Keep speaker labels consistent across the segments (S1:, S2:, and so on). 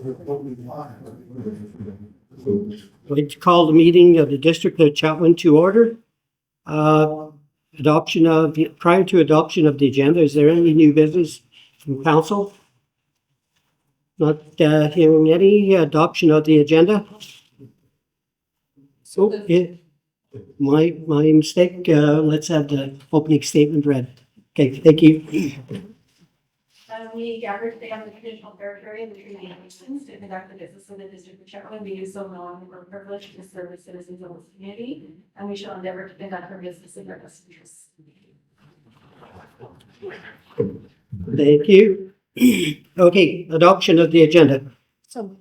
S1: I'd like to call the meeting of the District of Chetwynd to order. Prior to adoption of the agenda, is there any new business from council? Not hearing any. Adoption of the agenda. So, my mistake. Let's have the opening statement read. Okay, thank you.
S2: We gather today on the traditional territory of the Treaty Nations to conduct the business of the District of Chetwynd. We do so knowing we're privileged to serve the citizens of this community, and we shall endeavor to conduct our business in their best interests.
S1: Thank you. Okay, adoption of the agenda.
S2: So,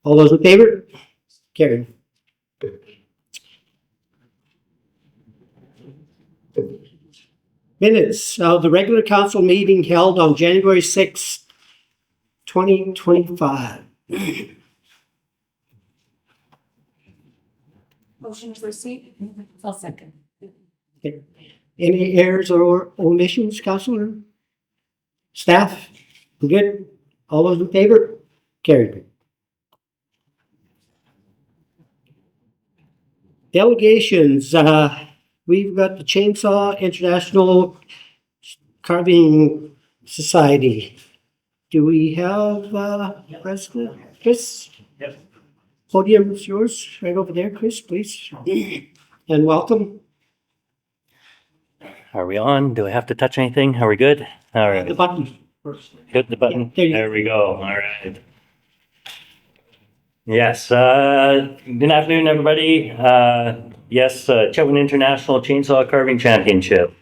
S1: All those in favor? Carried. Minutes of the regular council meeting held on January 6, 2025.
S2: motion to receive. I'll second.
S1: Okay. Any errors or omissions, councilor? Staff? Good? All those in favor? Carried. Delegations. We've got the Chainsaw International Carving Society. Do we have President Chris?
S3: Yes.
S1: Podium is yours, right over there, Chris, please. And welcome.
S3: Are we on? Do I have to touch anything? Are we good? All
S1: The
S3: right.
S1: button first.
S3: Hit the button.
S1: Yeah, there you
S3: There we go. All right. Yes. Good afternoon, everybody. Yes, Chetwynd International Chainsaw Carving Championship.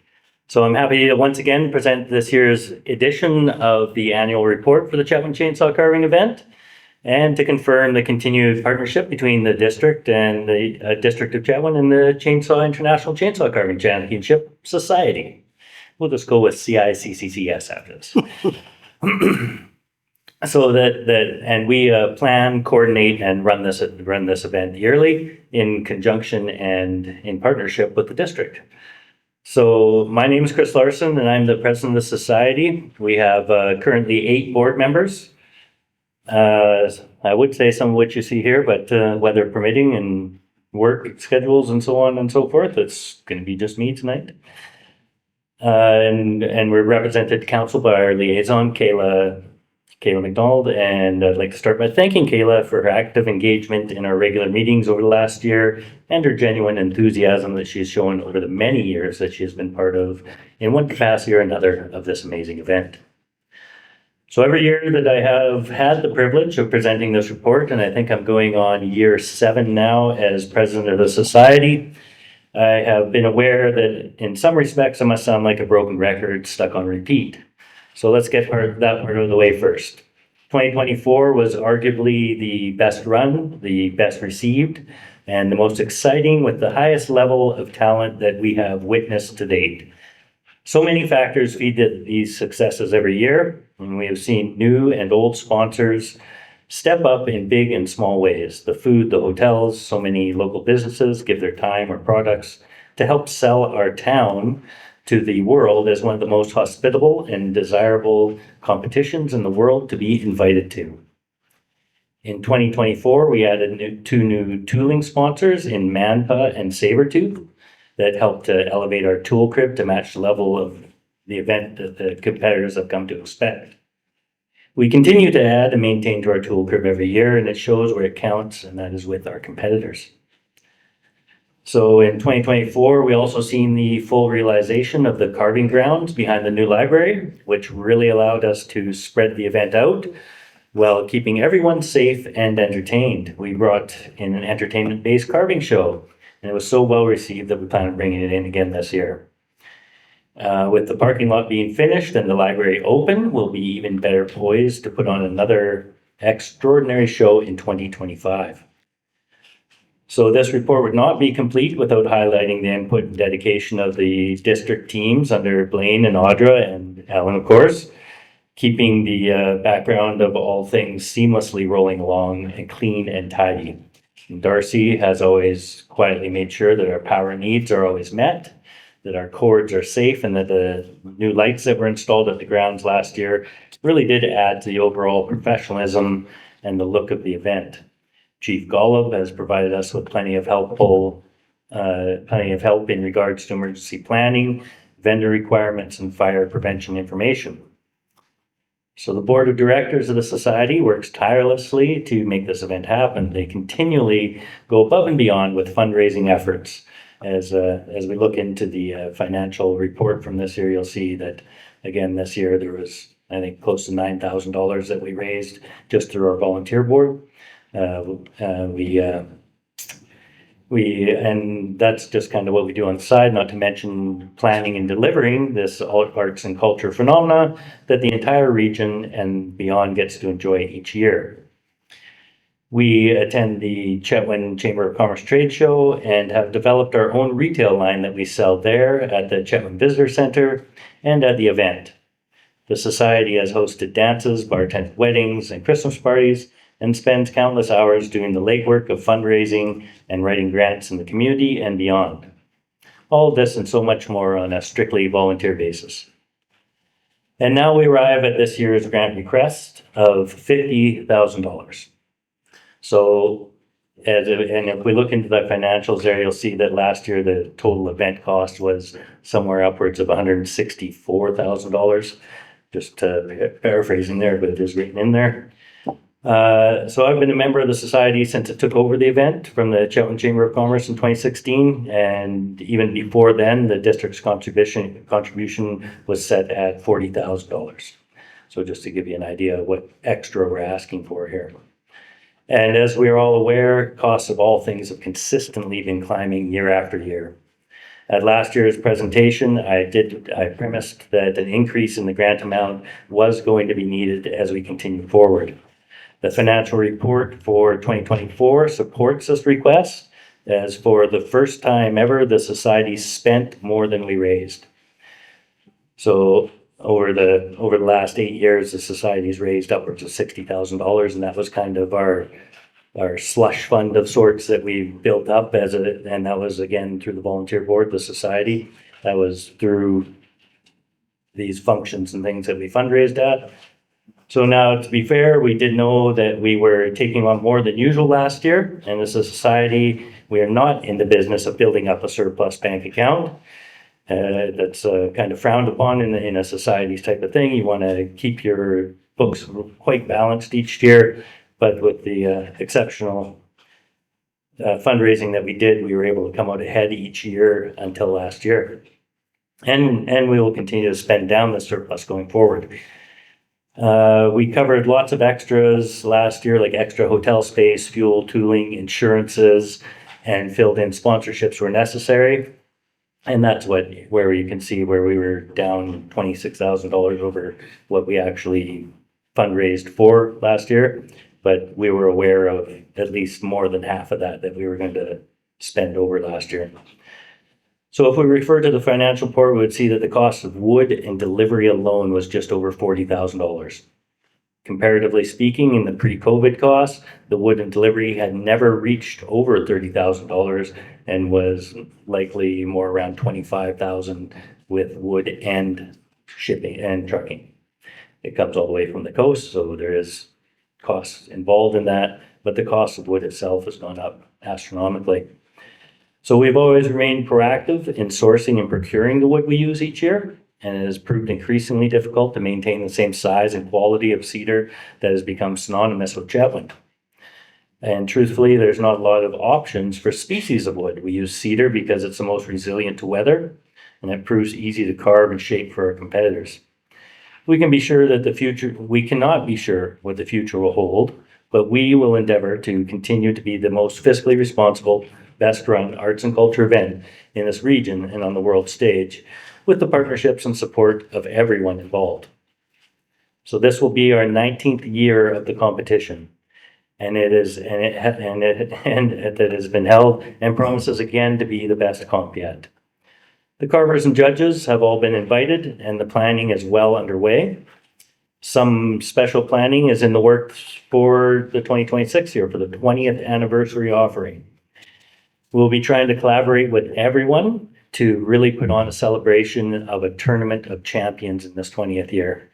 S3: So I'm happy to once again present this year's edition of the annual report for the Chetwynd Chainsaw Carving event, and to confirm the continued partnership between the district and the District of Chetwynd and the Chainsaw International Chainsaw Carving Championship Society. We'll just go with CICCCS after this. So and we plan, coordinate, and run this event yearly in conjunction and in partnership with the district. So my name is Chris Larson, and I'm the president of the society. We have currently 8 board members. I would say some of which you see here, but weather permitting and work schedules and so on and so forth, it's going to be just me tonight. And we're represented council by our liaison, Kayla McDonald, and I'd like to start by thanking Kayla for her active engagement in our regular meetings over the last year and her genuine enthusiasm that she's shown over the many years that she has been part of, in one capacity or another, of this amazing event. So every year that I have had the privilege of presenting this report, and I think I'm going on year 7 now as president of the society, I have been aware that in some respects I must sound like a broken record stuck on repeat. So let's get that part of the way first. 2024 was arguably the best run, the best received, and the most exciting, with the highest level of talent that we have witnessed to date. So many factors feed these successes every year, and we have seen new and old sponsors step up in big and small ways. The food, the hotels, so many local businesses give their time or products to help sell our town to the world as one of the most hospitable and desirable competitions in the world to be invited to. In 2024, we added 2 new tooling sponsors in Manpa and Sabertooth that helped to elevate our tool crib to match the level of the event that the competitors have come to expect. We continue to add and maintain to our tool crib every year, and it shows where it counts, and that is with our competitors. So in 2024, we also seen the full realization of the carving grounds behind the new library, which really allowed us to spread the event out while keeping everyone safe and entertained. We brought in an entertainment-based carving show, and it was so well received that we plan on bringing it in again this year. With the parking lot being finished and the library open, we'll be even better poised to put on another extraordinary show in 2025. So this report would not be complete without highlighting the input and dedication of the district teams under Blaine and Audra and Alan, of course, keeping the background of all things seamlessly rolling along and clean and tidy. And Darcy has always quietly made sure that our power needs are always met, that our cords are safe, and that the new lights that were installed at the grounds last year really did add to the overall professionalism and the look of the event. Chief Golub has provided us with plenty of help in regards to emergency planning, vendor requirements, and fire prevention information. So the board of directors of the society works tirelessly to make this event happen. They continually go above and beyond with fundraising efforts. As we look into the financial report from this year, you'll see that, again, this year there was, I think, close to $9,000 that we raised just through our volunteer board. And that's just kind of what we do on the side, not to mention planning and delivering this arts and culture phenomena that the entire region and beyond gets to enjoy each year. We attend the Chetwynd Chamber of Commerce Trade Show and have developed our own retail line that we sell there at the Chetwynd Visitor Center and at the event. The society has hosted dances, bartended weddings, and Christmas parties, and spends countless hours doing the legwork of fundraising and writing grants in the community and beyond. All of this and so much more on a strictly volunteer basis. And now we arrive at this year's grant request of $50,000. So, and if we look into the financials there, you'll see that last year the total event cost was somewhere upwards of $164,000. Just paraphrasing there, but it is written in there. So I've been a member of the society since it took over the event from the Chetwynd Chamber of Commerce in 2016, and even before then, the district's contribution was set at $40,000. So just to give you an idea of what extra we're asking for here. And as we are all aware, costs of all things have consistently been climbing year after year. At last year's presentation, I premised that an increase in the grant amount was going to be needed as we continue forward. The financial report for 2024 supports this request, as for the first time ever, the society spent more than we raised. So over the last 8 years, the society's raised upwards of $60,000, and that was kind of our slush fund of sorts that we built up and that was again through the volunteer board, the society. That was through these functions and things that we fundraised at. So now, to be fair, we did know that we were taking on more than usual last year, and as a society, we are not in the business of building up a surplus bank account. That's kind of frowned upon in a society's type of thing. You want to keep your books quite balanced each year, but with the exceptional fundraising that we did, we were able to come out ahead each year until last year. And we will continue to spend down the surplus going forward. We covered lots of extras last year, like extra hotel space, fuel, tooling, insurances, and filled in sponsorships where necessary. And that's where you can see where we were down $26,000 over what we actually fundraised for last year. But we were aware of at least more than half of that we were going to spend over last year. So if we refer to the financial report, we would see that the cost of wood and delivery alone was just over $40,000. Comparatively speaking, in the pre-COVID costs, the wood and delivery had never reached over $30,000 and was likely more around $25,000 with wood and shipping and trucking. It comes all the way from the coast, so there is costs involved in that, but the cost of wood itself has gone up astronomically. So we've always remained proactive in sourcing and procuring the wood we use each year, and it has proved increasingly difficult to maintain the same size and quality of cedar that has become synonymous with Chetwynd. And truthfully, there's not a lot of options for species of wood. We use cedar because it's the most resilient to weather, and it proves easy to carve and shape for our competitors. We cannot be sure what the future will hold, but we will endeavor to continue to be the most fiscally responsible, best-run arts and culture event in this region and on the world stage, with the partnerships and support of everyone involved. So this will be our 19th year of the competition, and it has been held and promises again to be the best comp yet. The carvers and judges have all been invited, and the planning is well underway. Some special planning is in the works for the 2026 year, for the 20th anniversary offering. We'll be trying to collaborate with everyone to really put on a celebration of a tournament of champions in this 20th year.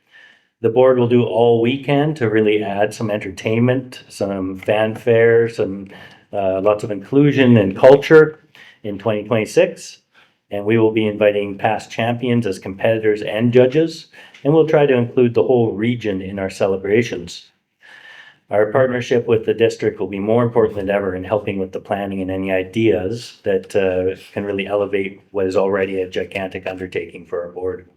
S3: The board will do all we can to really add some entertainment, some fanfare, some lots of inclusion and culture in 2026. And we will be inviting past champions as competitors and judges, and we'll try to include the whole region in our celebrations. Our partnership with the district will be more important than ever in helping with the planning and any ideas that can really elevate what is already a gigantic undertaking for our board.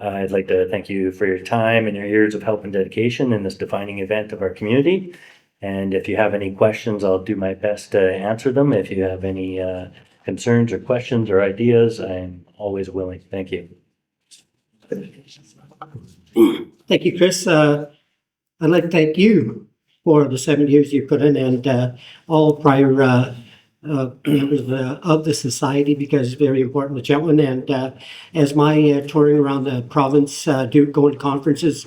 S3: I'd like to thank you for your time and your years of help and dedication in this defining event of our community. And if you have any questions, I'll do my best to answer them. If you have any concerns or questions or ideas, I'm always willing. Thank you.
S1: Thank you, Chris. I'd like to thank you for the 7 years you put in and all prior members of the society, because it's very important to Chetwynd. And as my touring around the province, going to conferences,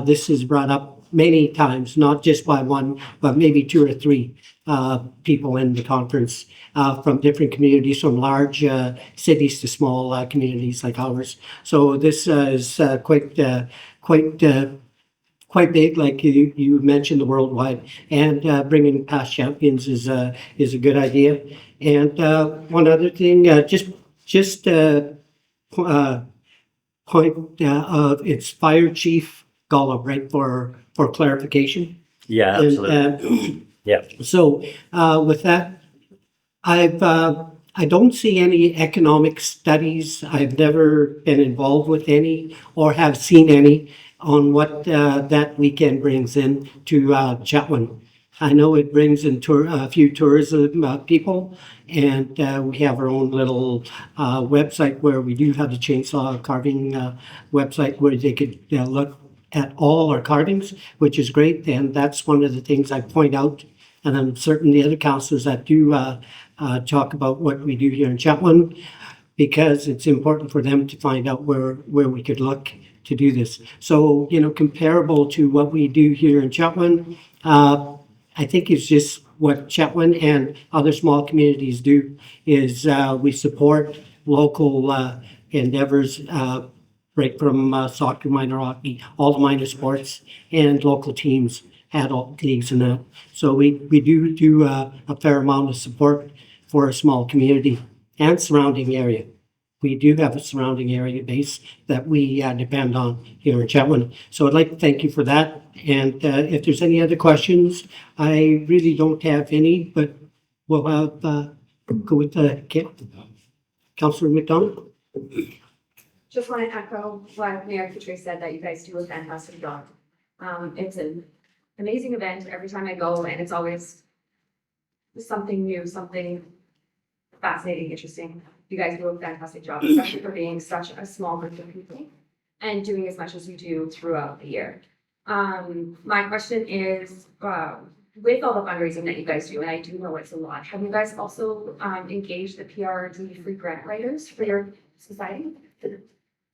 S1: this is brought up many times, not just by one, but maybe two or three people in the conference from different communities, from large cities to small communities like ours. So this is quite big, like you mentioned, the worldwide, and bringing past champions is a good idea. And one other thing, just point of it's Fire Chief Golub, right, for clarification.
S3: Yeah, absolutely. Yeah.
S1: So with that, I don't see any economic studies. I've never been involved with any or have seen any on what that weekend brings in to Chetwynd. I know it brings in a few tourism people, and we have our own little website where we do have the chainsaw carving website where they could look at all our carvings, which is great. And that's one of the things I point out. And I'm certain the other councillors that do talk about what we do here in Chetwynd, because it's important for them to find out where we could look to do this. So, comparable to what we do here in Chetwynd, I think it's just what Chetwynd and other small communities do is we support local endeavors, right from soccer, minor hockey, all the minor sports, and local teams, adult leagues and that. So we do a fair amount of support for a small community and surrounding area. We do have a surrounding area base that we depend on here in Chetwynd. So I'd like to thank you for that. And if there's any other questions, I really don't have any, but we'll have go with Councillor McDonald.
S4: Just want to echo what Mayor Chetwynd said, that you guys do a fantastic job. It's an amazing event every time I go, and it's always something new, something fascinating, interesting. You guys do a fantastic job, especially for being such a small group of people and doing as much as you do throughout the year. My question is, with all the fundraising that you guys do, and I do know it's a lot, have you guys also engaged the PRD free grant writers for your society?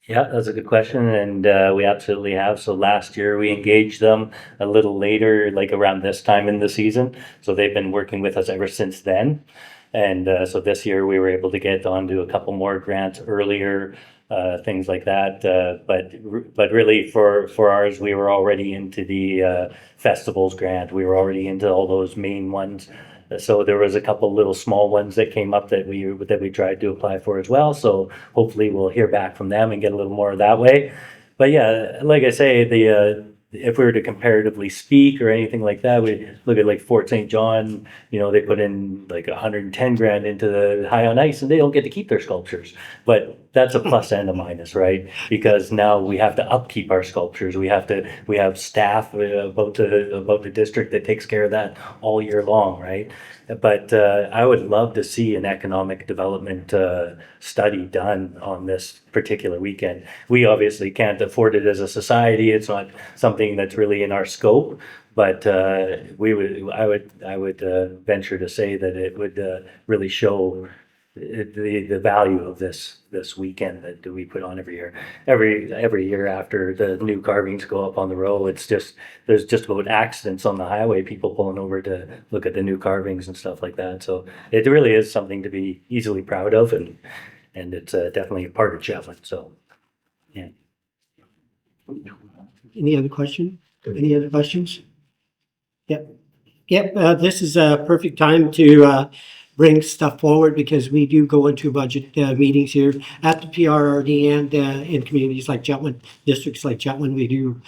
S3: Yeah, that's a good question, and we absolutely have. So last year we engaged them a little later, like around this time in the season. So they've been working with us ever since then. And so this year we were able to get onto a couple more grants earlier, things like that. But really for ours, we were already into the festivals grant. We were already into all those main ones. So there was a couple little small ones that came up that we tried to apply for as well. So hopefully we'll hear back from them and get a little more that way. But yeah, like I say, if we were to comparatively speak or anything like that, we look at like Fort St. John, they put in like 110 grand into the High on Ice and they don't get to keep their sculptures. But that's a plus and a minus, right? Because now we have to upkeep our sculptures. We have staff about the district that takes care of that all year long, right? But I would love to see an economic development study done on this particular weekend. We obviously can't afford it as a society. It's not something that's really in our scope. But I would venture to say that it would really show the value of this weekend that we put on every year. Every year after the new carvings go up on the road, there's just about accidents on the highway, people pulling over to look at the new carvings and stuff like that. So it really is something to be easily proud of, and it's definitely a part of Chetwynd. So yeah.
S1: Any other question? Any other questions? Yep. Yep, this is a perfect time to bring stuff forward because we do go into budget meetings here at the PRRD and in communities like Chetwynd, districts like Chetwynd. We do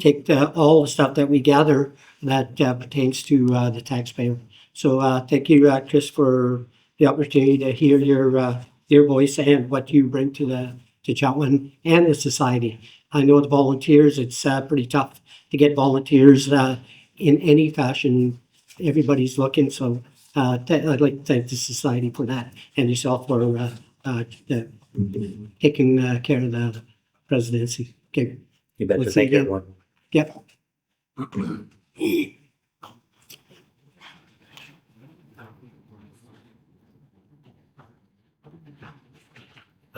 S1: take all the stuff that we gather that pertains to the taxpayer. So thank you, Chris, for the opportunity to hear your voice and what you bring to Chetwynd and the society. I know the volunteers, it's pretty tough to get volunteers in any fashion. Everybody's looking, so I'd like to thank the society for that and yourself for taking care of the presidency. Okay.
S3: You bet.
S1: We'll see
S3: Thank
S1: you
S3: you,
S1: again.
S3: everyone.
S1: Yep.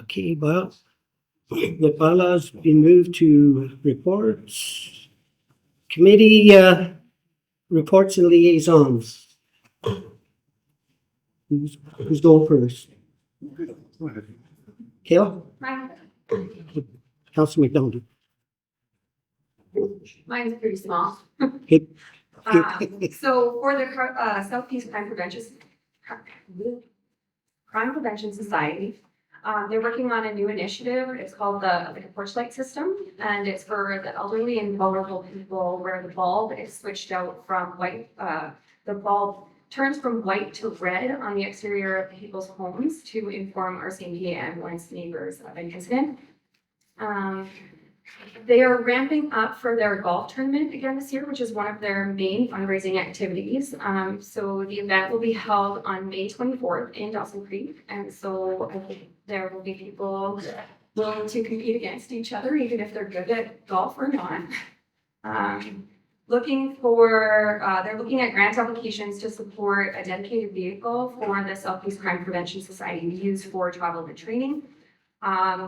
S1: Okay, well, the bylaws been moved to reports. Committee reports and liaisons. Who's going first? Kayla? Councilor McDonald.
S4: Mine's pretty small.
S1: Good.
S4: So for the Southeast Crime Prevention Society, they're working on a new initiative. It's called the Porchlight System, and it's for the elderly and vulnerable people where the bulb is switched out from white. The bulb turns from white to red on the exterior of people's homes to inform RCMP and ambulance neighbors of an incident. They are ramping up for their golf tournament again this year, which is one of their main fundraising activities. So the event will be held on May 24th in Dawson Creek. And so I think there will be people willing to compete against each other, even if they're good at golf or not. They're looking at grant applications to support a dedicated vehicle for the Southeast Crime Prevention Society to use for travel and training.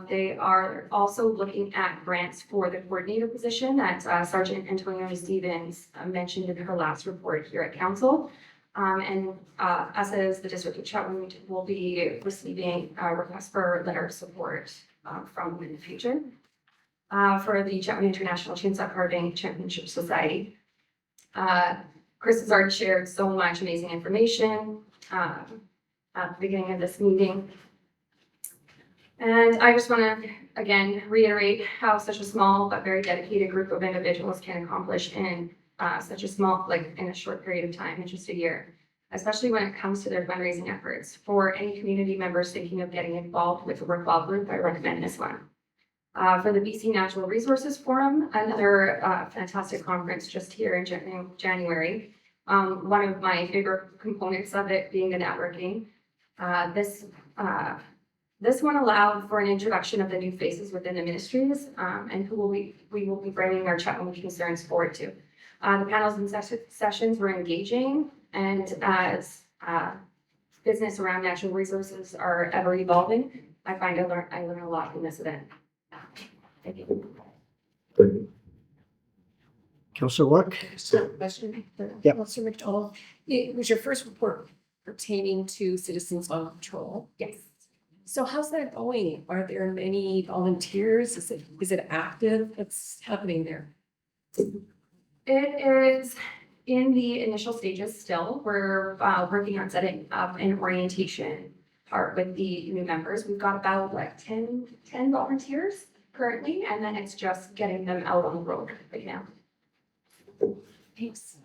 S4: They are also looking at grants for the coordinator position that Sergeant Antonio Stevens mentioned in her last report here at council. And us as the District of Chetwynd will be receiving a request for letter of support from them in the future for the Chetwynd International Chainsaw Carving Championship Society. Chris has already shared so much amazing information at the beginning of this meeting. And I just want to, again, reiterate how such a small but very dedicated group of individuals can accomplish in such a small, in a short period of time, in just a year, especially when it comes to their fundraising efforts. For any community members thinking of getting involved with the Worthwhile Group, I recommend this one. For the BC Natural Resources Forum, another fantastic conference just here in January. One of my favorite components of it being the networking. This one allowed for an introduction of the new faces within the ministries and who we will be bringing our Chetwynd concerns forward to. The panels and sessions were engaging, and as business around natural resources are ever evolving, I find I learn a lot from this event. Thank you.
S1: Councilor Work?
S5: So, question for
S1: Yep.
S5: Councilor McDonald. It was your first report pertaining to citizens on patrol.
S4: Yes.
S5: So how's that going? Are there many volunteers? Is it active? What's happening there?
S4: It is in the initial stages still. We're working on setting up an orientation part with the new members. We've got about 10 volunteers currently, and then it's just getting them out on the road right now.
S5: Thanks.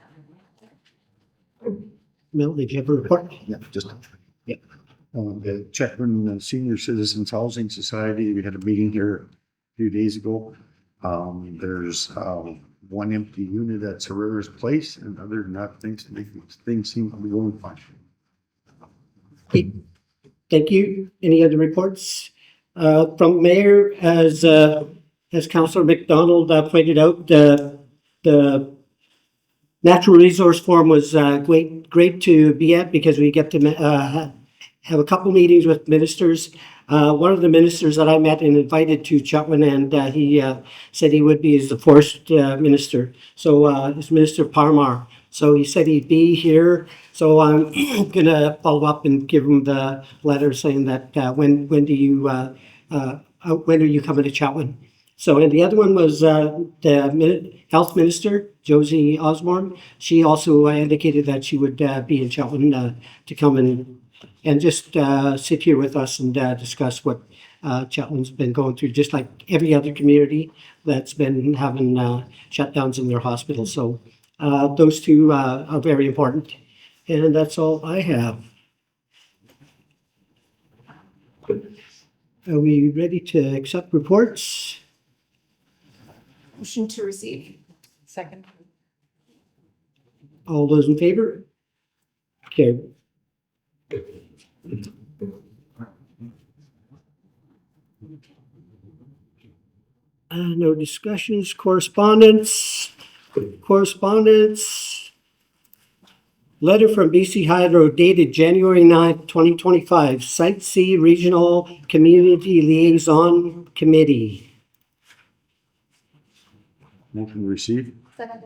S1: Mel, did you have a report?
S6: Yeah, just.
S1: Yeah.
S6: The Chetwynd Senior Citizens Housing Society, we had a meeting here a few days ago. There's one empty unit at Herrera's Place, and other than that, things seem to be going fine.
S1: Okay. Thank you. Any other reports? From Mayor, as Councillor McDonald pointed out, the Natural Resource Forum was great to be at because we get to have a couple meetings with ministers. One of the ministers that I met and invited to Chetwynd, and he said he would be as the first minister. So it's Minister Parmar. So he said he'd be here. So I'm gonna follow up and give him the letter saying that when are you coming to Chetwynd? So, and the other one was the health minister, Josie Osborne. She also indicated that she would be in Chetwynd to come and just sit here with us and discuss what Chetwynd's been going through, just like every other community that's been having shutdowns in their hospitals. So those two are very important. And that's all I have. Are we ready to accept reports?
S5: Motion to receive. Second.
S1: All those in favor? Okay. No discussions, correspondence. Letter from BC Hydro dated January 9th, 2025, Site C Regional Community Liaison Committee.
S6: Motion to receive.
S4: Second.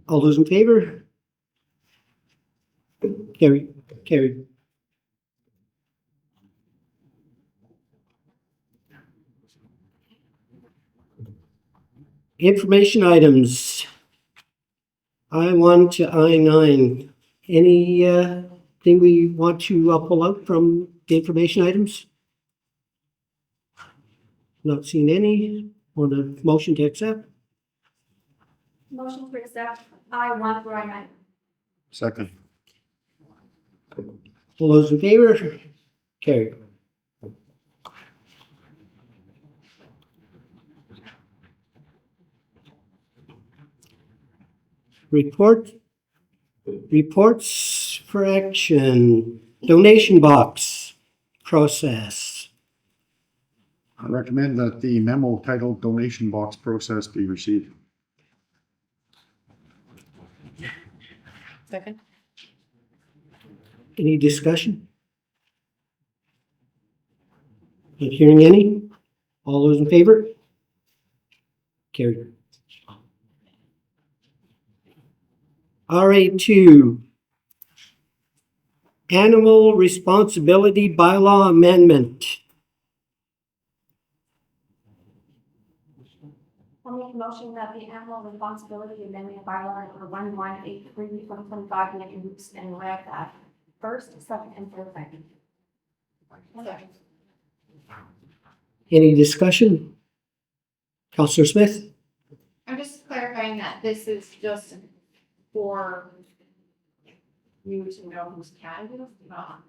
S1: All those in favor? Carried. Information items. I1 to I9. Anything we want to pull out from the information items? Not seeing any. Want a motion to accept?
S4: Motion to accept I1 for I9.
S6: Second.
S1: All those in favor? Carried. Reports for action. Donation box process.
S6: I recommend that the memo titled donation box process be received.
S5: Second.
S1: Any discussion? Not hearing any? All those in favor? Carried. RA2, Animal Responsibility Bylaw Amendment.
S4: I'll make a motion that the animal responsibility amendment bylaw number 1183/2025 be introduced and read at first, second, and third reading.
S2: Okay.
S1: Any discussion? Councillor Smith?
S2: I'm just clarifying that this is just for you to know who's candidate, not.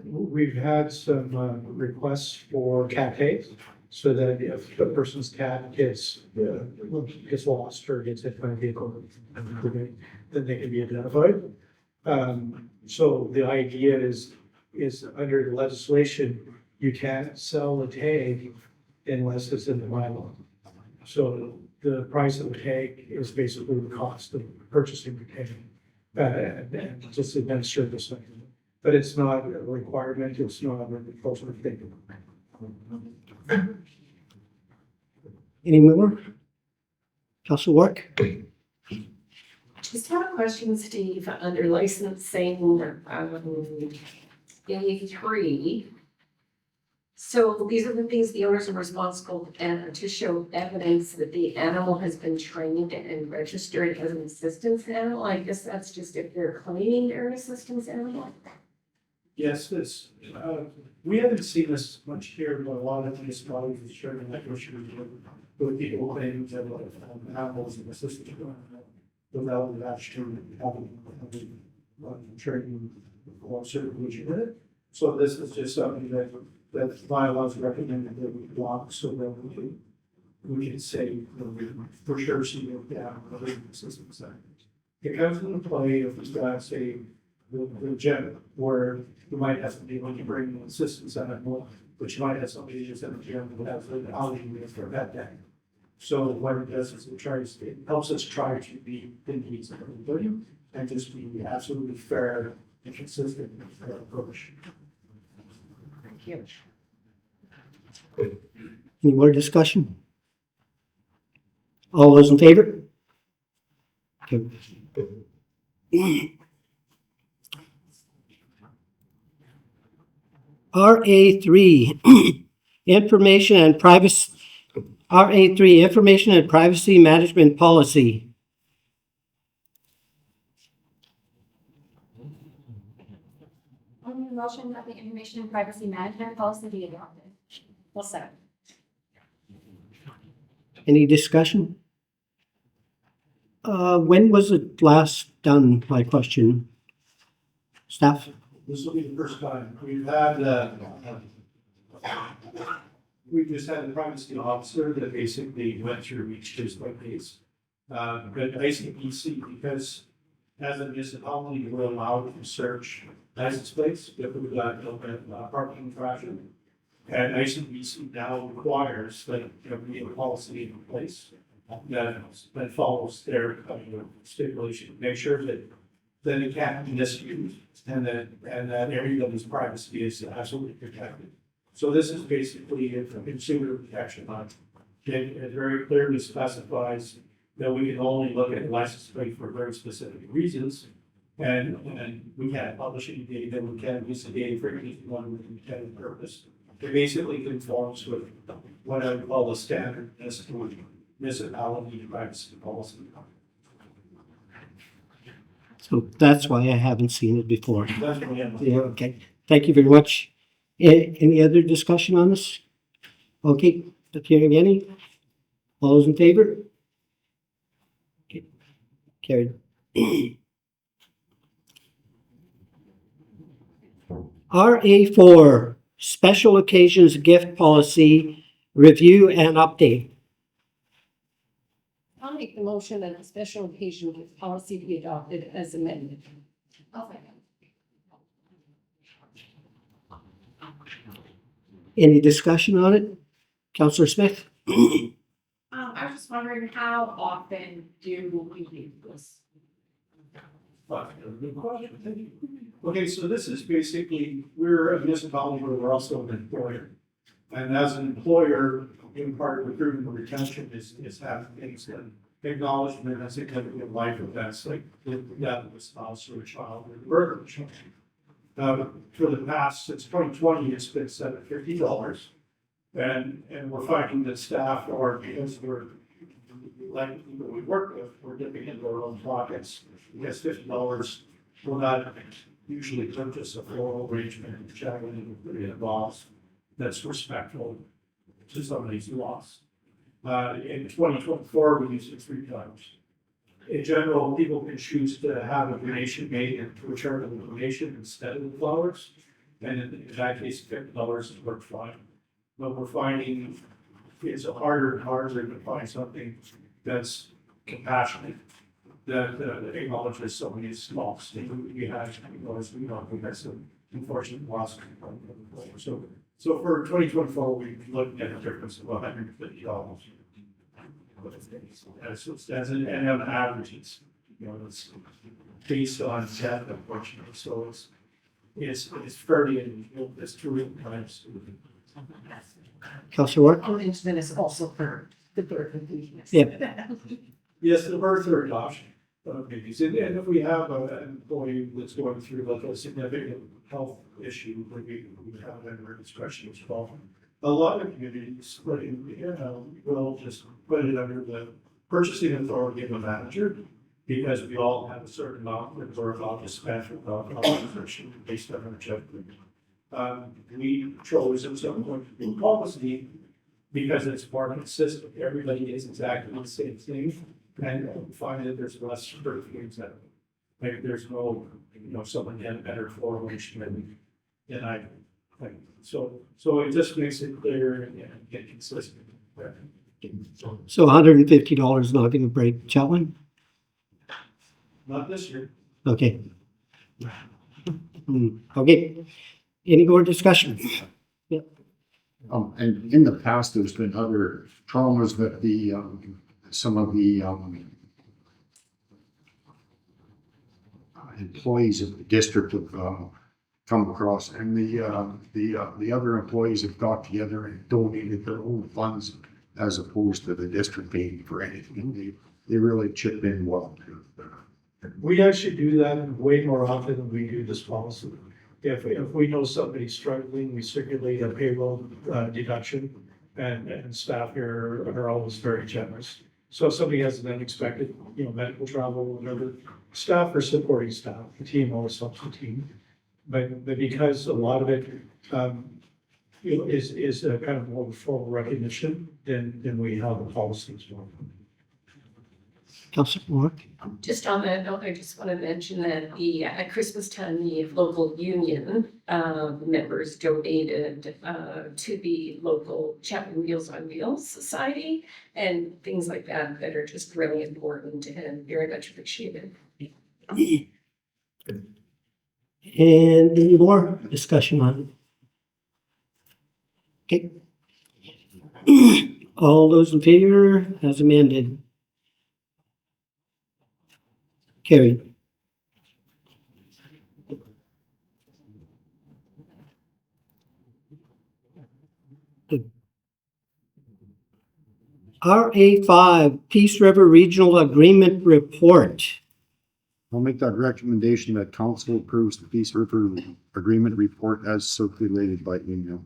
S7: We've had some requests for cat tags, so that if the person's cat gets lost or gets hit by a vehicle, then they can be identified. So the idea is under the legislation, you can't sell a tag unless it's in the bylaw. So the price of the tag is basically the cost of purchasing the tag, and just administer this thing. But it's not a requirement, it's not a compulsory thing.
S1: Any more? Councillor Wark?
S5: Just have a question, Steve, under licensing, A3. So these are the things the owners are responsible and to show evidence that the animal has been trained and registered as an assistance animal. I guess that's just if they're claiming they're an assistance animal.
S7: Yes, we haven't seen this much here, but a lot of these bodies are sharing that issue with people claiming that animals and assistance without actually having training or certification in it. So this is just something that bylaws recommended that we block so that we can say for sure see it down other assistance centers. It comes into play if it's got say the gym where you might have somebody when you bring an assistance animal, but you might have somebody who's in the gym who has an outing with for that day. So what it does is it helps us try to be in the needs of everybody and just be absolutely fair and consistent with our approach.
S5: Thank you.
S1: Any more discussion? All those in favor? Okay. RA3, Information and Privacy, RA3, Information and Privacy Management Policy.
S4: Motion that the information and privacy management policy be adopted.
S5: Well said.
S1: Any discussion? When was it last done, my question? Staff?
S7: This will be the first time. We just had a privacy officer that basically went through each case by case. But ICBC, because as a municipality, we're allowed to search license plates if we've got parking infraction. And ICBC now requires that we have a policy in place that follows their stipulation, make sure that it can't be misused and that everybody's privacy is absolutely protected. So this is basically a consumer protection act. It very clearly specifies that we can only look at license plate for very specific reasons. And we can't publish any data, we can't use the data for any one intended purpose. It basically conforms with what I would call the standard municipality privacy policy.
S1: So that's why I haven't seen it before.
S7: That's what we have.
S1: Yeah, okay. Thank you very much. Any other discussion on this? Okay, not hearing any. All those in favor? Okay, carried. RA4, Special Occasions Gift Policy, Review and Update.
S5: I'll make the motion that the special occasion gift policy be adopted as amended.
S1: Any discussion on it? Councillor Smith?
S2: I was just wondering, how often do we do this?
S7: Good question. Thank you. Okay, so this is basically, we're a municipality, but we're also an employer. And as an employer, in part of recruitment and retention is having things that acknowledgement and significant life events like the death of a spouse or a child or the birth of a child. For the past, since 2020, it's been set at $50. And we're finding that staff are, because we're like people we work with, we're dipping into our own pockets. Because $50 will not usually purchase a floral arrangement, chatting with a boss that's respectful to somebody's loss. In 2024, we used it 3 times. In general, people can choose to have a donation made into a charitable donation instead of the flowers. And in that case, $50 worked fine. But we're finding it's harder and harder to find something that's compassionate, that acknowledges somebody's loss. We have, we had some unfortunate loss. So for 2024, we looked at a difference of $150. As an average, it's based on death, unfortunately. So it's fairly unusual. It's 2 real times.
S1: Councillor Ward?
S5: Arrangement is also for the birth of the.
S1: Yeah.
S7: Yes, the birth or adoption of babies. And if we have an employee that's going through like a significant health issue, we have that under discretion as well. A lot of communities will just put it under the purchasing authority of a manager because we all have a certain amount that we're allowed to spend without authorization based on our check. We chose at some point to do policy because it's more consistent. Everybody is exactly the same thing. And we find that there's less things that like there's no, someone had a better formulation than I think. So it just makes it clear and get consistent.
S1: So $150 is not going to break Chetwynd?
S7: Not this year.
S1: Okay. Okay. Any more discussion? Yeah.
S6: And in the past, there's been other traumas that some of the, employees of the district have, come across, and the other employees have got together and donated their own funds as opposed to the district paying for anything. They really chip in well.
S7: We actually do that way more often than we do this policy. If we know somebody's struggling, we circulate a payroll deduction, and staff here are always very generous. So if somebody has an unexpected, medical travel, or whatever, staff are supporting staff, the team always helps the team. But because a lot of it, is a kind of more formal recognition, then we have a policy as well.
S1: Councillor Moore?
S5: Just on that note, I just want to mention that at Christmas time, the local union members donated to the local Chetwynd Meals on Wheels Society and things like that that are just really important and very much appreciated.
S1: And any more discussion on it? Okay. All those in favor as amended? Carried. RA5 Peace River Regional Agreement Report.
S6: I'll make that recommendation that council approves the Peace River Agreement Report as circulated by email.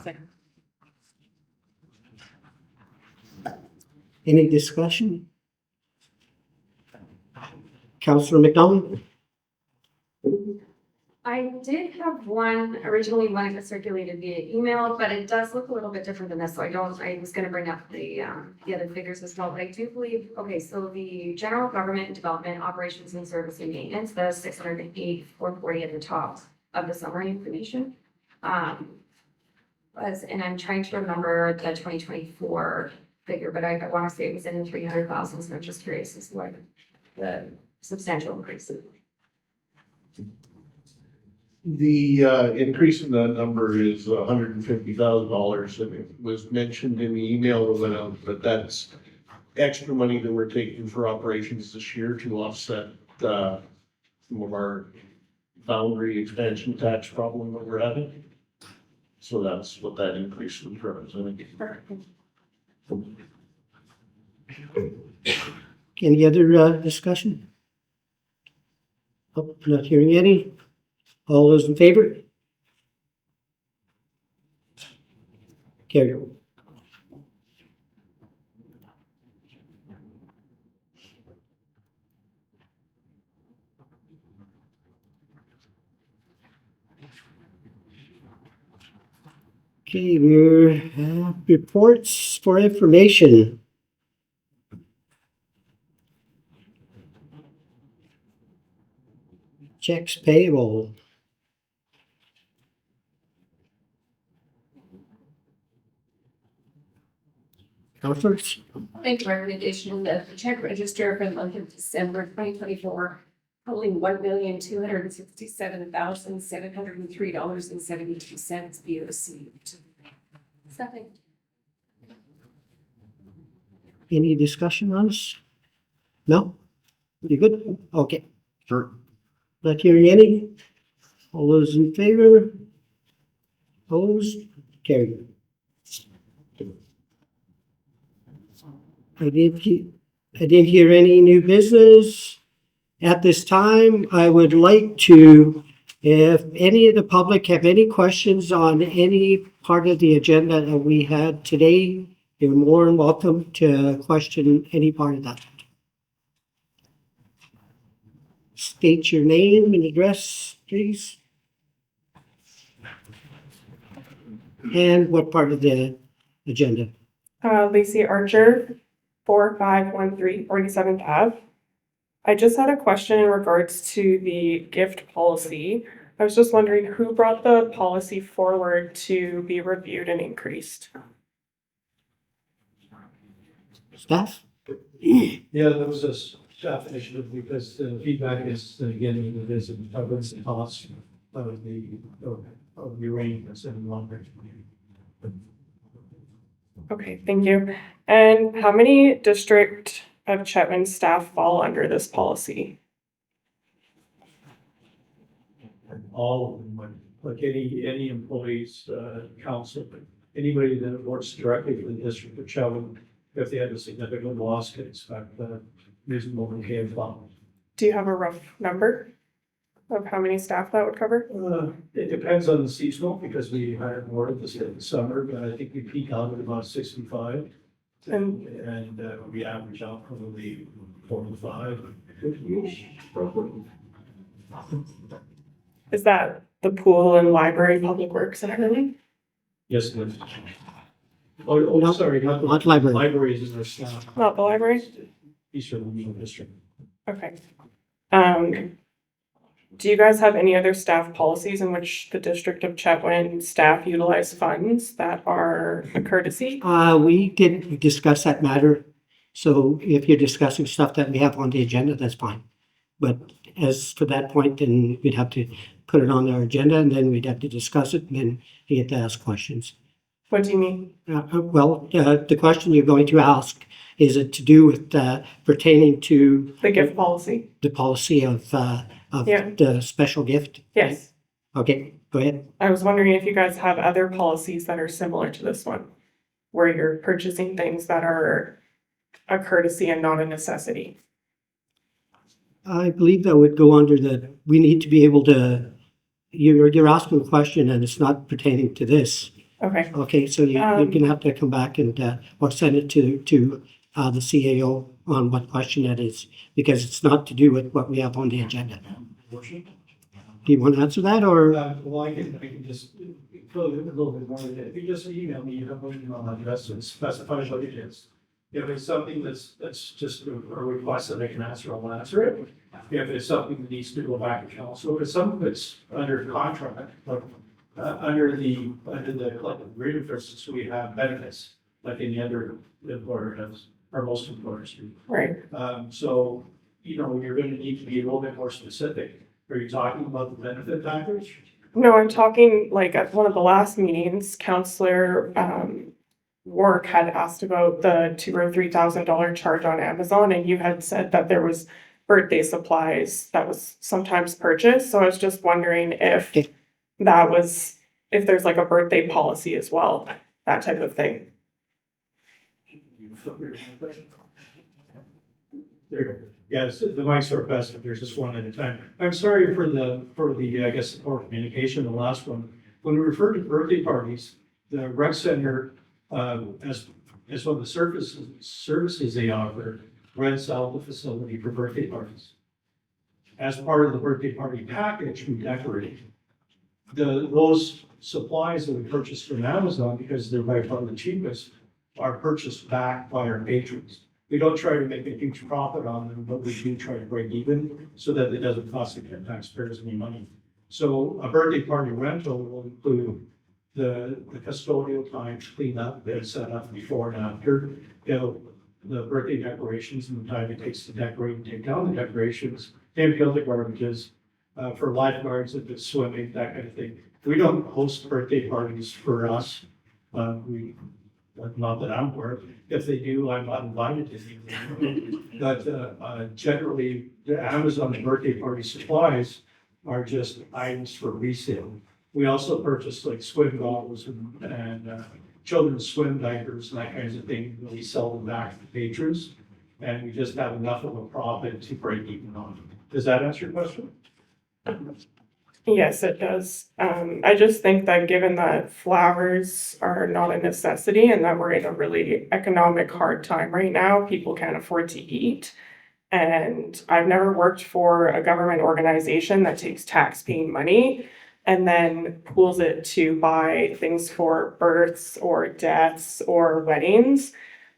S5: Second.
S1: Any discussion? Councillor McDonald?
S4: I did have one, originally one that circulated via email, but it does look a little bit different than this, so I was gonna bring up the other figures as well, but I do believe, okay, so the general government development, operations and service and maintenance, the 608,440 at the top of the summary information. And I'm trying to remember the 2024 figure, but I wanna say it was in the 300,000, so I'm just curious as to what the substantial increase is.
S8: The increase in that number is $150,000, and it was mentioned in the email that went out, but that's extra money that we're taking for operations this year to offset some of our boundary expansion tax problem that we're having. So that's what that increase was representing.
S1: Any other discussion? Oh, not hearing any. All those in favor? Carry. Okay, we're reports for information. Checks payable. Councilors?
S5: Make a recommendation that the check register for the month of December 2024 totaling $1,267,703.72 be received.
S4: Second.
S1: Any discussion on this? No? You good? Okay.
S6: Sure.
S1: Not hearing any. All those in favor? Opposed? Carried. I didn't hear any new business. At this time, I would like to, if any of the public have any questions on any part of the agenda that we had today, you're more than welcome to question any part of that. State your name and address, please. And what part of the agenda?
S9: Lacey Archer, 4513 47th Ave. I just had a question in regards to the gift policy. I was just wondering who brought the policy forward to be reviewed and increased?
S1: Staff?
S7: Yeah, that was a staff initiative because the feedback is, again, it is covers the cost of the arrangements in long range.
S9: Okay, thank you. And how many District of Chetwynd staff fall under this policy?
S7: All of them, like any employees, council, anybody that works directly for the district of Chetwynd, if they have a significant loss, can expect that reasonable and pay fund.
S9: Do you have a rough number of how many staff that would cover?
S7: It depends on the seasonal, because we hire more in the summer, but I think we peak out at about 65. And we average out probably 45.
S9: Is that the pool and library, public works and everything?
S7: Yes, Liz. Oh,
S1: No,
S7: sorry,
S1: not library.
S7: Libraries is our staff.
S9: Not the library?
S7: Eastern Regional District.
S9: Okay. Do you guys have any other staff policies in which the District of Chetwynd staff utilize funds that are a courtesy?
S1: We didn't discuss that matter. So if you're discussing stuff that we have on the agenda, that's fine. But as for that point, then we'd have to put it on our agenda and then we'd have to discuss it and then you get to ask questions.
S9: What do you mean?
S1: The question you're going to ask, is it to do with pertaining to
S9: The gift policy?
S1: the policy of
S9: Yeah.
S1: the special gift?
S9: Yes.
S1: Okay, go ahead.
S9: I was wondering if you guys have other policies that are similar to this one, where you're purchasing things that are a courtesy and not a necessity.
S1: I believe that would go under we need to be able to, you're asking a question and it's not pertaining to this.
S9: Okay.
S1: Okay, so you're gonna have to come back and, or send it to the CAO on what question that is, because it's not to do with what we have on the agenda. Do you want to answer that or?
S7: Well, I can just fill in a little bit more. If you just email me, you have my email address and specify what it is. If it's something that's just a request that I can answer, I'll answer it. If it's something that needs to go back to council, if it's something that's under contract, like under the collective agreement, for instance, we have benefits like any other employer does, or most employers do.
S9: Right.
S7: So, you're gonna need to be a little bit more specific. Are you talking about the benefit package?
S9: No, I'm talking like at one of the last meetings, Counselor Wark had asked about the $2,000 or $3,000 charge on Amazon, and you had said that there was birthday supplies that was sometimes purchased. So I was just wondering if
S1: Okay.
S9: that was, if there's like a birthday policy as well, that type of thing.
S7: There you go. Yes, the mics are best if there's just one at a time. I'm sorry for the, I guess, poor communication, the last one. When we refer to birthday parties, the rec center, as one of the services they offer, rents out the facility for birthday parties. As part of the birthday party package, we decorate. Those supplies that we purchase from Amazon, because they're by far the cheapest, are purchased back by our patrons. We don't try to make a huge profit on them, but we do try to break even so that it doesn't cost the taxpayers any money. So a birthday party rental will include the custodial time to clean up and set up before and after, the birthday decorations and the time it takes to decorate and take down the decorations, empty out the garbages, for lifeguards if it's swimming, that kind of thing. We don't host birthday parties for us. Not that I'm aware of. If they do, I'm not invited to anything. But generally, the Amazon birthday party supplies are just items for resale. We also purchase like swim goggles and children's swim diapers and that kinds of thing. We sell them back to patrons, and we just have enough of a profit to break even on. Does that answer your question?
S9: Yes, it does. I just think that given that flowers are not a necessity and that we're in a really economic hard time right now, people can't afford to eat. And I've never worked for a government organization that takes tax-paying money and then pools it to buy things for births or deaths or weddings.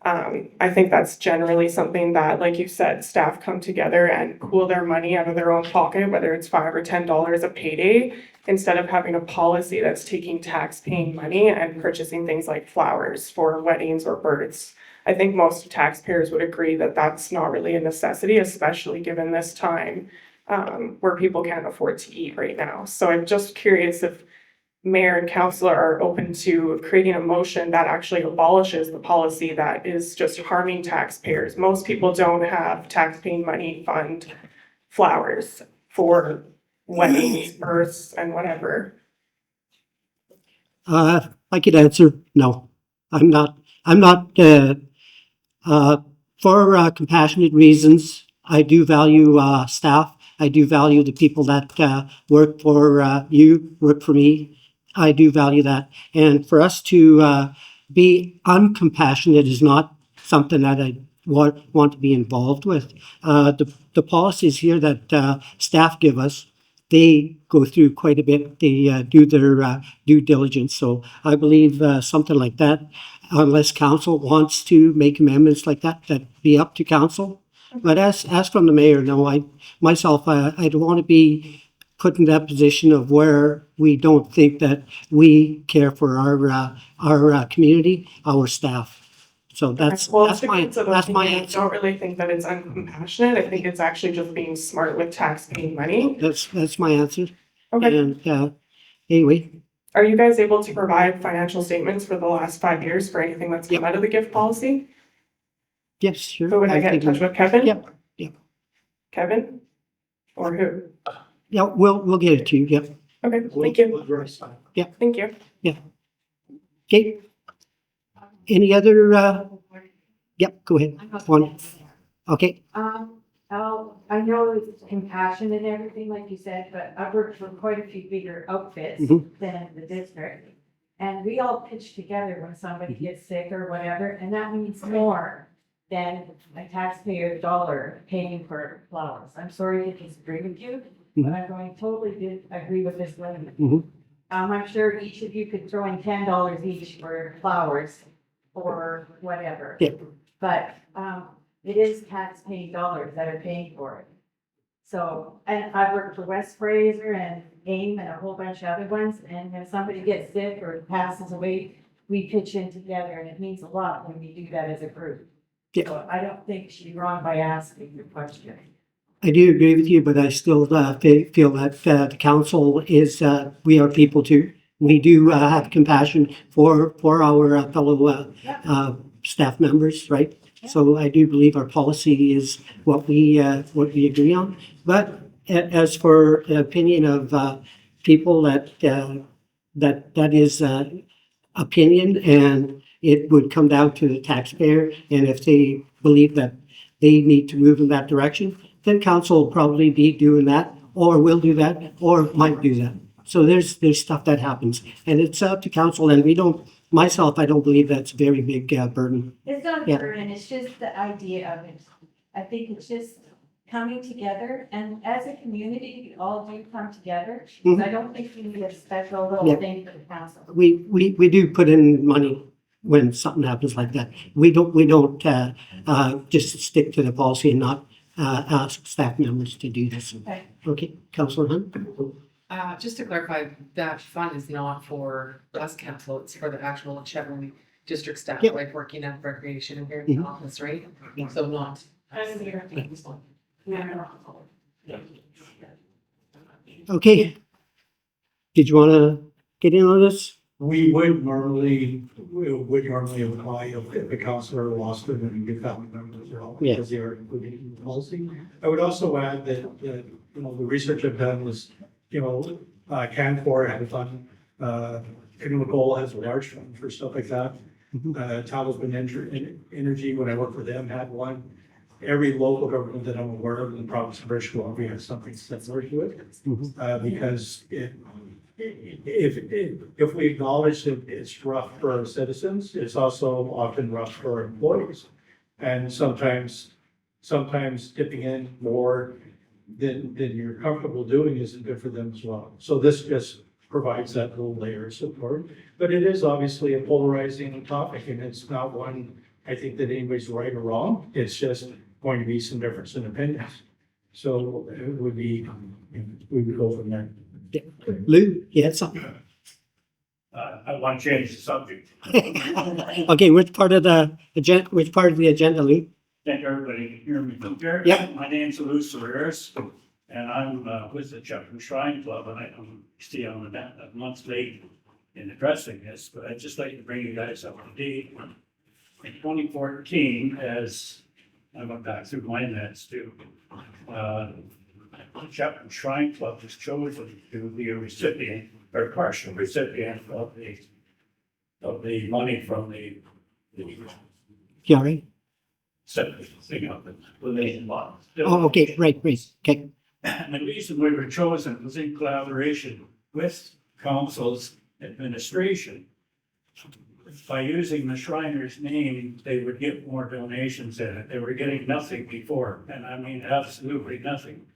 S9: I think that's generally something that, like you said, staff come together and pool their money out of their own pocket, whether it's $5 or $10 a payday, instead of having a policy that's taking tax-paying money and purchasing things like flowers for weddings or births. I think most taxpayers would agree that that's not really a necessity, especially given this time where people can't afford to eat right now. So I'm just curious if mayor and council are open to creating a motion that actually abolishes the policy that is just harming taxpayers. Most people don't have tax-paying money fund flowers for weddings, births, and whatever.
S1: I could answer, no. I'm not, for compassionate reasons, I do value staff. I do value the people that work for you, work for me. I do value that. And for us to be uncompassionate is not something that I want to be involved with. The policies here that staff give us, they go through quite a bit. They do their due diligence. So I believe something like that, unless council wants to make amendments like that, that'd be up to council. But as from the mayor, no, I don't want to be put in that position of where we don't think that we care for our community, our staff. So that's
S9: Well,
S1: that's my
S9: difference of
S1: that's my
S9: opinion. I
S1: answer.
S9: don't really think that it's uncompassionate. I think it's actually just being smart with tax-paying money.
S1: That's my answer.
S9: Okay.
S1: And anyway,
S9: Are you guys able to provide financial statements for the last 5 years for anything that's come
S1: Yep.
S9: out of the gift policy?
S1: yes, sure.
S9: Who would I get in touch with? Kevin?
S1: Yep, yep.
S9: Kevin? Or who?
S1: Yeah, we'll get it to you. Yep.
S9: Okay, thank you. Thank you.
S1: Okay. Any other? Yep. Go ahead. One. Okay.
S2: I know it's compassion and everything, like you said, but I've worked for quite a few bigger outfits
S1: Mhm.
S2: than the district. And we all pitch together when somebody gets sick or whatever, and that means more than a taxpayer dollar paying for flowers. I'm sorry to disagree with you, but I'm going to totally agree with this lady.
S1: Mhm.
S2: I'm sure each of you could throw in $10 each for flowers or whatever.
S1: Yeah.
S2: But, it is tax-paying dollars that are paying for it. So, and I've worked for West Fraser and AIM and a whole bunch of other ones, and if somebody gets sick or passes away, we pitch in together, and it means a lot when we do that as a group.
S1: Yeah.
S2: So I don't think she's wrong by asking the question.
S1: I do agree with you, but I still feel that the council is, we are people too. We do have compassion for our fellow staff members, right? So I do believe our policy is what we agree on. But as for the opinion of people that is opinion, and it would come down to the taxpayer, and if they believe that they need to move in that direction, then council will probably be doing that, or will do that, or might do that. So there's stuff that happens, and it's up to council, and we don't, myself, I don't believe that's a very big burden.
S2: It's not a
S1: Yeah.
S2: burden, it's just the idea of it. I think it's just coming together, and as a community, we all do come together.
S1: Mhm.
S2: I don't think we need a special little
S1: Yeah.
S2: thing for the council.
S1: We do put in money when something happens like that. We don't just stick to the policy and not ask staff members to do this.
S2: Okay.
S1: Okay, Councillor Hunt?
S10: Just to clarify, that fund is not for us council, it's for the actual Chetwynd district staff,
S1: Yep.
S10: like working at recreation and here in the
S1: Mhm.
S10: office, right?
S1: Yeah.
S10: So not.
S2: And here.
S1: Okay. Did you want to get in on this?
S7: We would normally apply if the counselor lost them and give family members as well,
S1: Yeah.
S7: because they are included in the policy. I would also add that, the research I've done was, Canfor had a fund, Nicole has a large fund for stuff like that. Talisman Energy, when I worked for them, had one. Every local government that I'm aware of in the province of British Columbia has something similar to it. Because if we acknowledge that it's rough for our citizens, it's also often rough for our employees. And sometimes dipping in more than you're comfortable doing isn't good for them as well. So this just provides that little layer of support. But it is obviously a polarizing topic, and it's not one I think that anybody's right or wrong. It's just going to be some difference in opinions. So it would be, we would go from there.
S1: Lou, you had something?
S11: I want to change the subject.
S1: Okay, which part of the agenda, Lou?
S11: Think everybody can hear me from here.
S1: Yep.
S11: My name's Lou Saveras, And I'm with the Chetwynd Shrine Club, and I'm a month late in addressing this, but I'd just like to bring you guys up to date. In 2014, as I went back through my minutes too, the Chetwynd Shrine Club was chosen to be a recipient or partial recipient of the money from the
S1: Yeah, right?
S11: thing of the nation law.
S1: Oh, okay, right, okay.
S11: And the reason we were chosen was in collaboration with council's administration. By using the Shriners name, they would get more donations in it. They were getting nothing before, and I mean absolutely nothing.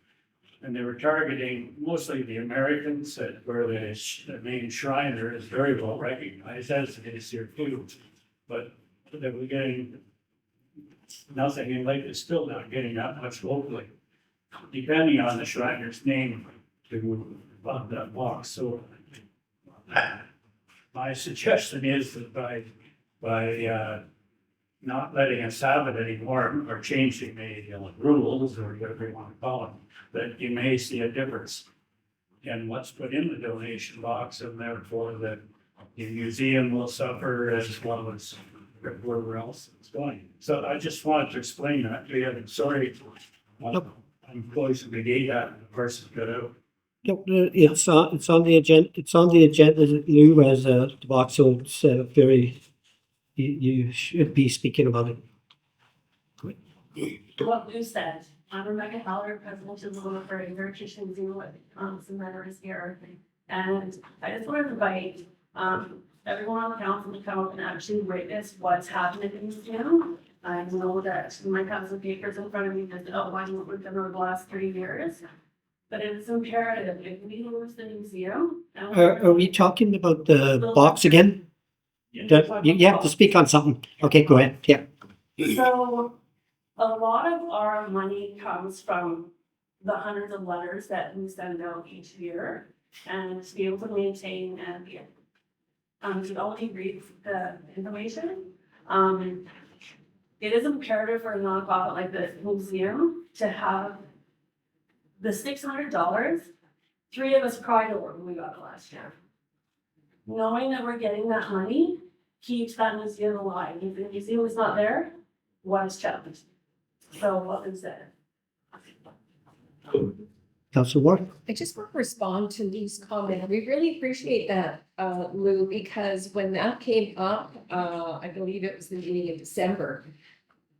S11: And they were targeting mostly the Americans that were the main Shriner is very well recognized, as it is here too. But they were getting nothing, and Lake is still not getting that much locally, depending on the Shriner's name to fund that box. So my suggestion is that by not letting us have it anymore, or changing the rules, or whatever you want to call it, that you may see a difference in what's put in the donation box, and therefore the museum will suffer as well as wherever else it's going. So I just wanted to explain that to you. I'm sorry. I'm close to the that the person got out.
S1: Yep, it's on the agenda, Lou, as the box, so it's very, you should be speaking about it.
S2: What Lou said, I'm Rebecca Heller, president of the Little Prairie Heritage Museum with some members here. And I just wanted to invite everyone on the council to come up and actually witness what's happening in the museum. I know that you might have some papers in front of you that outline what we've done over the last 3 years. But it is imperative, if we lose the museum.
S1: Are we talking about the box again? You have to speak on something. Okay, go ahead, yeah.
S2: So a lot of our money comes from the hundreds of letters that we send out each year. And to be able to maintain and be, to only read the information. It is imperative for a nonprofit like the museum to have the $600, 3 of us cried over when we got it last year. Knowing that we're getting that money keeps that museum alive. If the museum is not there, what is Chetwynd? So what is that?
S1: Councilor Ward?
S5: I just want to respond to Lou's comment. We really appreciate that, Lou, because when that came up, I believe it was the beginning of December.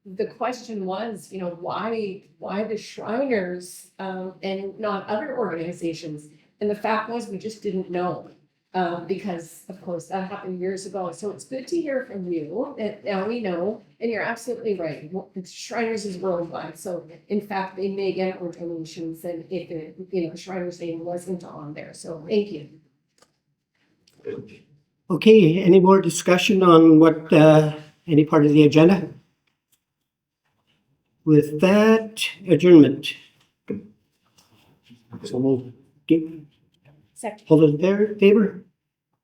S5: The question was, why the Shriners and not other organizations? And the fact was, we just didn't know. Because of course that happened years ago. So it's good to hear from you that now we know, and you're absolutely right. The Shriners is worldwide. So in fact, they may get more donations than if the Shriners name wasn't on there. So thank you.
S1: Okay, any more discussion on what, any part of the agenda? With that, adjournment.
S6: So move.
S1: Okay.
S5: Second.
S1: All those in favor?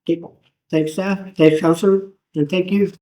S1: Okay, thanks staff, thanks councilor, and thank you.